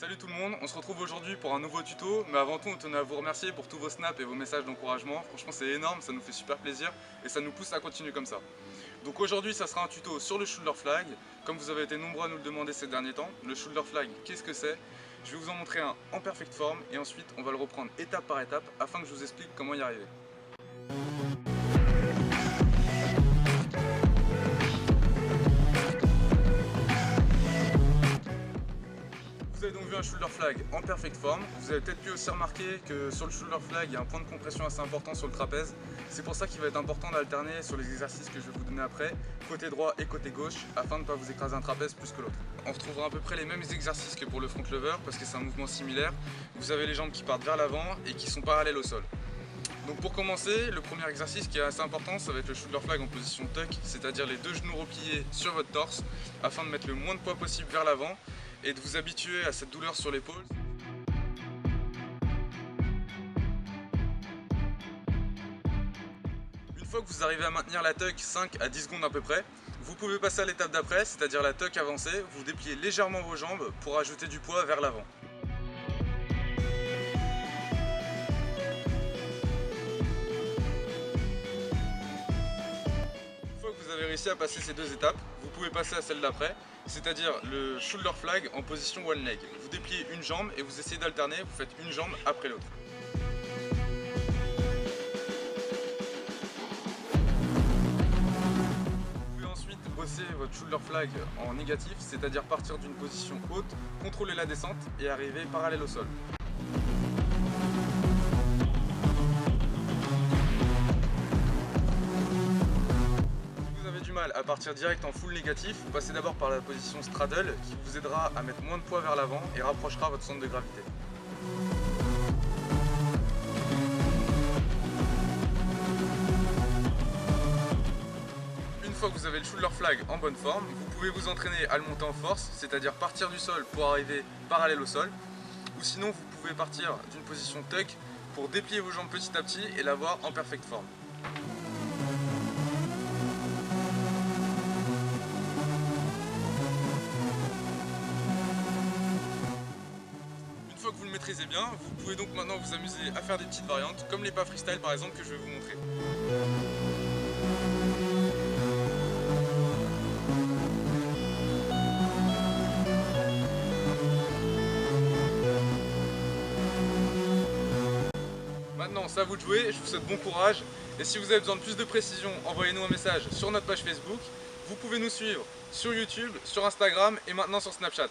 Salut tout le monde, on se retrouve aujourd'hui pour un nouveau tuto, mais avant tout on tenait à vous remercier pour tous vos snaps et vos messages d'encouragement. Franchement c'est énorme, ça nous fait super plaisir et ça nous pousse à continuer comme ça. Donc aujourd'hui ça sera un tuto sur le shoulder flag. Comme vous avez été nombreux à nous le demander ces derniers temps, le shoulder flag, qu'est-ce que c'est? Je vais vous en montrer un en perfect form et ensuite on va le reprendre étape par étape afin que je vous explique comment y arriver. Vous avez donc vu un shoulder flag en perfect form. Vous avez peut-être pu aussi remarquer que sur le shoulder flag, il y a un point de compression assez important sur le trapèze. C'est pour ça qu'il va être important d'alterner sur les exercices que je vais vous donner après, côté droit et côté gauche, afin de ne pas vous écraser un trapèze plus que l'autre. On retrouvera à peu près les mêmes exercices que pour le front lever, parce que c'est un mouvement similaire. Vous avez les jambes qui partent vers l'avant et qui sont parallèles au sol. Donc pour commencer, le premier exercice qui est assez important, ça va être le shoulder flag en position tuck, c'est-à-dire les deux genoux repliés sur votre torse, afin de mettre le moins de poids possible vers l'avant et de vous habituer à cette douleur sur l'épaule. Une fois que vous arrivez à maintenir la tuck 5 à 10 secondes à peu près, vous pouvez passer à l'étape d'après, c'est-à-dire la tuck avancée. Vous dépliez légèrement vos jambes pour ajouter du poids vers l'avant. Une fois que vous avez réussi à passer ces deux étapes, vous pouvez passer à celle d'après, c'est-à-dire le shoulder flag en position one leg. Vous dépliez une jambe et vous essayez d'alterner, vous faites une jambe après l'autre. Vous pouvez ensuite bosser votre shoulder flag en négatif, c'est-à-dire partir d'une position haute, contrôler la descente et arriver parallèle au sol. À partir direct en full négatif, vous passez d'abord par la position straddle qui vous aidera à mettre moins de poids vers l'avant et rapprochera votre centre de gravité. Une fois que vous avez le shoulder flag en bonne forme, vous pouvez vous entraîner à le monter en force, c'est-à-dire partir du sol pour arriver parallèle au sol, ou sinon vous pouvez partir d'une position tuck pour déplier vos jambes petit à petit et l'avoir en perfect form. Une fois que vous le maîtrisez bien, vous pouvez donc maintenant vous amuser à faire des petites variantes, comme les pas freestyle par exemple que je vais vous montrer. Maintenant, c'est à vous de jouer, je vous souhaite bon courage. Et si vous avez besoin de plus de précision, envoyez-nous un message sur notre page Facebook. Vous pouvez nous suivre sur YouTube, sur Instagram et maintenant sur Snapchat.